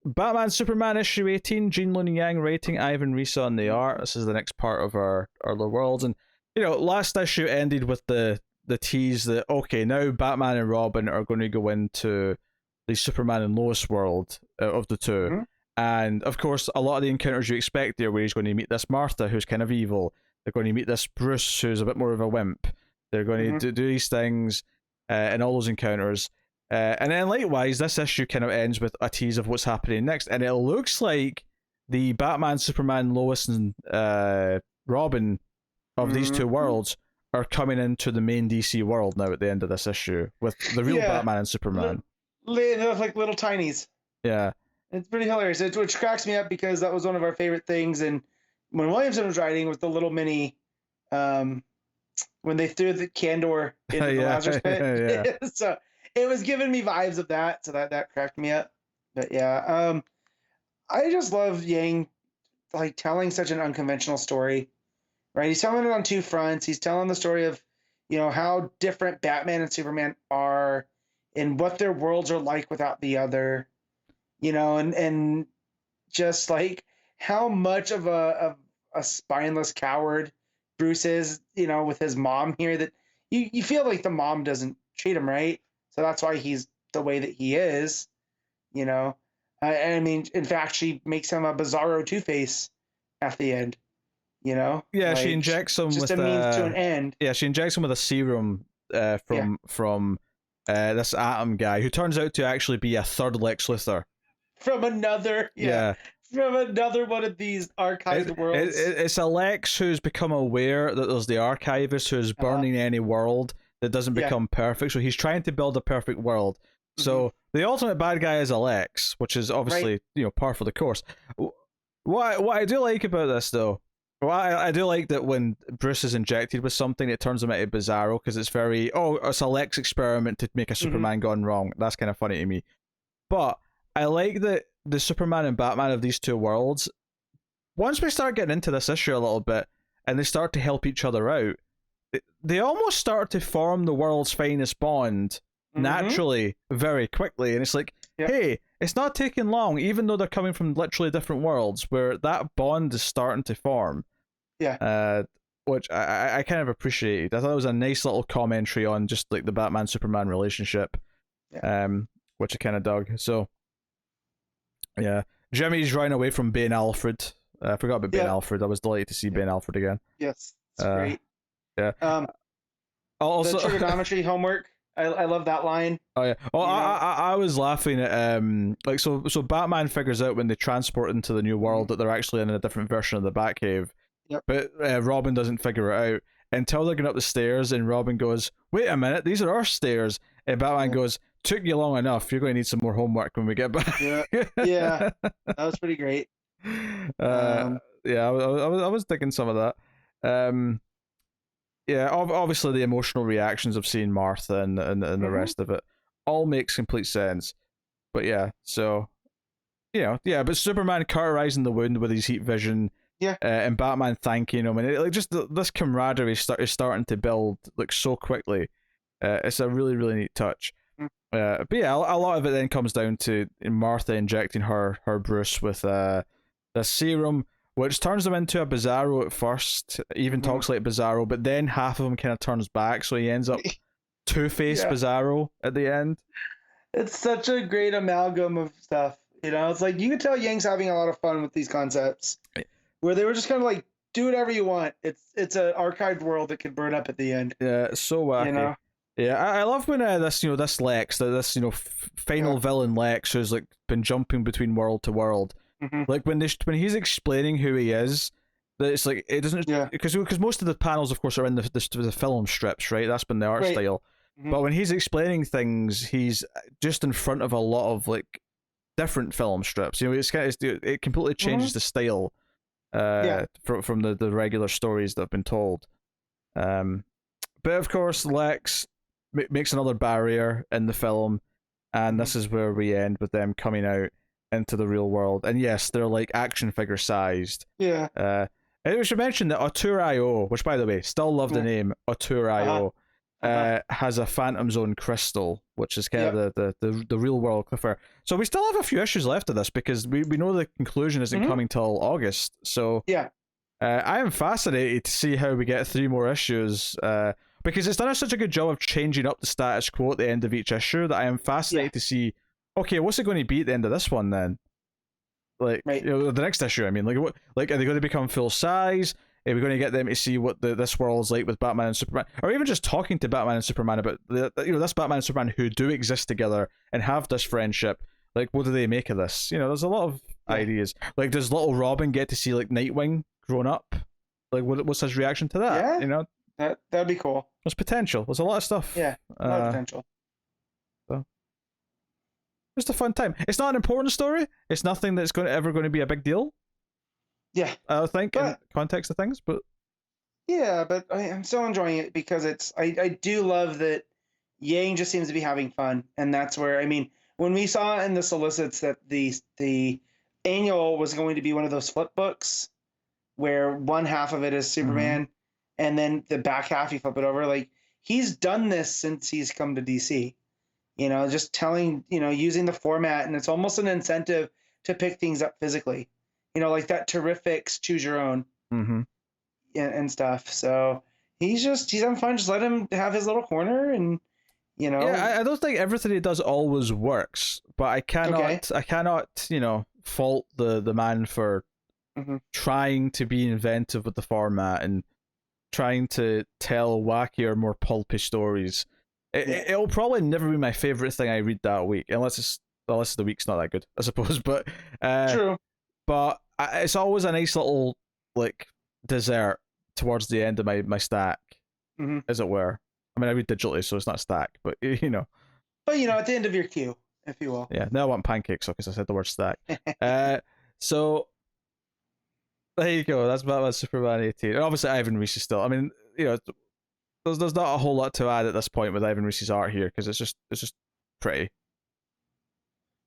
Batman Superman issue 18, Gene Luen Yang rating, Ivan Risa on the art. This is the next part of our little worlds. And, last issue ended with the tease that, okay, now Batman and Robin are going to go into the Superman and Lois world of the two. Mm-hmm. And, of course, a lot of the encounters you expect there, where he's going to meet this Martha, who's kind of evil. They're going to meet this Bruce, who's a bit more of a wimp. They're going to do these things in all those encounters. And then likewise, this issue kind of ends with a tease of what's happening next. And it looks like the Batman, Superman, Lois, and Robin of these two worlds are coming into the main DC world now at the end of this issue with the real Batman and Superman. They look like little tinies. Yeah. It's pretty hilarious. Which cracks me up because that was one of our favorite things. And when Williamson was writing with the little mini, when they threw the Candor into the Lazarus pit. So it was giving me vibes of that. So that cracked me up. But yeah, I just love Yang like telling such an unconventional story, right? He's telling it on two fronts. He's telling the story of, how different Batman and Superman are and what their worlds are like without the other. And just like how much of a spineless coward Bruce is, with his mom here, that you feel like the mom doesn't treat him right. So that's why he's the way that he is, I mean, in fact, she makes him a Bizarro Two-Face at the end, Yeah, like, she injects him just with a means to an end. Yeah, she injects him with a serum from this Atom guy, who turns out to actually be a third Lex Luthor. From another, from another one of these archived worlds. It's a Lex who's become aware that there's the archivist who's burning any world that doesn't become perfect. So he's trying to build a perfect world. So the ultimate bad guy is a Lex, which is obviously par for the course. What I do like about this though, I do like that when Bruce is injected with something, it turns him into Bizarro because it's it's a Lex experiment to make a Superman gone wrong. That's kind of funny to me. But I like that the Superman and Batman of these two worlds, once we start getting into this issue a little bit and they start to help each other out, they almost start to form the world's finest bond naturally very quickly. And it's like, hey, it's not taking long, even though they're coming from literally different worlds, where that bond is starting to form. Yeah. Which I kind of appreciated. I thought it was a nice little commentary on just like the Batman-Superman relationship, which I kind of dug. So, yeah. Jimmy's running away from Ben Alfred. I forgot about Ben Alfred. I was delighted to see Ben Alfred again. Yes, it's great. Yeah. Also, the trigonometry homework. I love that line. Oh yeah. Oh, I was laughing at so Batman figures out when they transport into the new world that they're actually in a different version of the Batcave. Yep. But Robin doesn't figure it out until they're going up the stairs, and Robin goes, "Wait a minute, these are our stairs." And Batman goes, "Took you long enough. You're going to need some more homework when we get back." Yeah, that was pretty great. I was thinking some of that. Obviously the emotional reactions of seeing Martha and the rest of it all makes complete sense. But but Superman cauterizing the wound with his heat vision, and Batman thanking him, and this camaraderie is starting to build like so quickly. It's a really, really neat touch. But yeah, a lot of it then comes down to Martha injecting her Bruce with the serum, which turns him into a Bizarro at first. Even talks like Bizarro, but then half of him kind of turns back, so he ends up Two-Face Bizarro at the end. It's such a great amalgam of stuff. It's like you can tell Yang's having a lot of fun with these concepts, where they were just kind of like, do whatever you want. It's an archived world that could burn up at the end. Yeah, it's so wacky. Yeah, I love when this Lex, this final villain Lex, who's like been jumping between world to world. Like when he's explaining who he is, that it's like it doesn't because most of the panels, of course, are in the film strips, right? That's been the art style. But when he's explaining things, he's just in front of a lot of like different film strips. It completely changes the style from the regular stories that have been told. But of course, Lex makes another barrier in the film, and this is where we end with them coming out into the real world. And yes, they're like action figure sized. And we should mention that Auteur.io, which by the way, still love the name Auteur.io. has a Phantom Zone crystal, which is kind of the real world Cliffhanger. So we still have a few issues left of this because we know the conclusion isn't coming till August. So I am fascinated to see how we get 3 more issues. Because it's done such a good job of changing up the status quo at the end of each issue that I am fascinated to see. Okay, what's it going to be at the end of this one then? Like, the next issue. I mean, are they going to become full size? Are we going to get them to see what this world's like with Batman and Superman, or even just talking to Batman and Superman about this Batman and Superman who do exist together and have this friendship? Like, what do they make of this? There's a lot of ideas. Like, does little Robin get to see like Nightwing grown up? Like, what's his reaction to that? Yeah, that'd be cool. There's potential. There's a lot of stuff. Yeah, a lot of potential. So, just a fun time. It's not an important story. It's nothing that's ever going to be a big deal. Yeah, I think in context of things, but but I'm still enjoying it because I do love that Yang just seems to be having fun, and that's where when we saw in the solicits that the annual was going to be one of those flip books where one half of it is Superman and then the back half you flip it over. Like, he's done this since he's come to DC, just telling, using the format, and it's almost an incentive to pick things up physically, like that Terrifics Choose Your Own and stuff. So he's having fun. Just let him have his little corner, and Yeah, I don't think everything he does always works, but I cannot fault the man for trying to be inventive with the format and trying to tell wackier, more pulpy stories. It'll probably never be my favorite thing I read that week, unless the week's not that good, I suppose. But true. But it's always a nice little like dessert towards the end of my stack, as it were. I mean, I read digitally, so it's not a stack, but But at the end of your queue, if you will. Yeah. Now I want pancakes, because I said the word stack. So there you go. That's Batman Superman 18. And obviously, Ivan Reis is still. I mean, there's not a whole lot to add at this point with Ivan Reis's art here, because it's just pretty.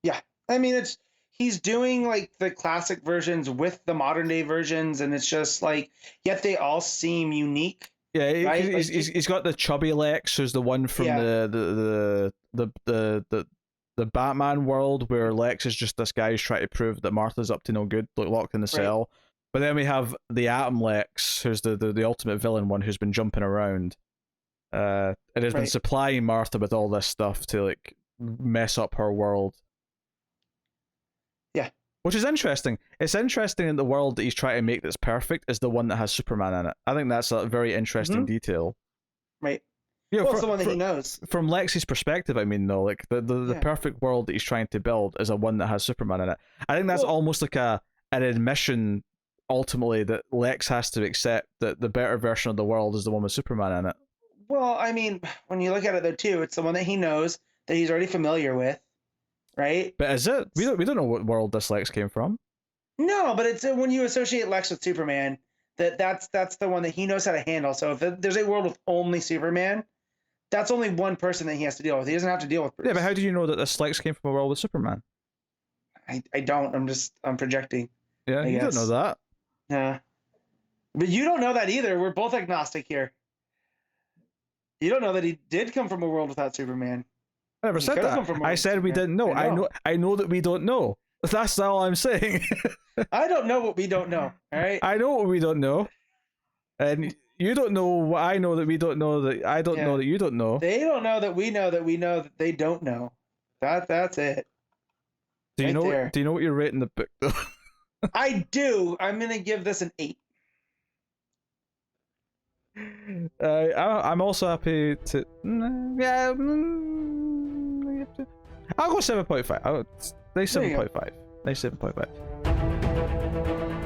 Yeah, I mean, he's doing like the classic versions with the modern day versions, and it's just like, yet they all seem unique. Yeah, right? he's got the chubby Lex, who's the one from the Batman world, where Lex is just this guy who's trying to prove that Martha's up to no good, locked in the cell. But then we have the Atom Lex, who's the ultimate villain one, who's been jumping around, and has been supplying Martha with all this stuff to like mess up her world. Yeah. Which is interesting. It's interesting in the world that he's trying to make that's perfect is the one that has Superman in it. I think that's a very interesting detail. Right. It's the one that he knows. From Lex's perspective, I mean, though, like the perfect world that he's trying to build is a one that has Superman in it. I think that's almost like an admission, ultimately, that Lex has to accept that the better version of the world is the one with Superman in it. Well, I mean, when you look at it, though, too, it's the one that he knows, that he's already familiar with. Right? But is it? We don't know what world this Lex came from. No, but it's when you associate Lex with Superman, that's the one that he knows how to handle. So if there's a world with only Superman, that's only one person that he has to deal with. He doesn't have to deal with Bruce. Yeah, but how do you know that this Lex came from a world with Superman? I don't. I'm projecting. Yeah, you don't know that. Yeah. But you don't know that either. We're both agnostic here. You don't know that he did come from a world without Superman. I never said that. I said we didn't know. I know that we don't know. That's all I'm saying. I don't know what we don't know. All right. I know what we don't know, and you don't know what I know that we don't know that I don't know that you don't know. They don't know that we know that they don't know. That's it. Do you know? Do you know what you're rating the book though? I do. I'm gonna give this an 8. I'm also happy to. I'll go 7.5. Nice 7.5. Nice 7.5.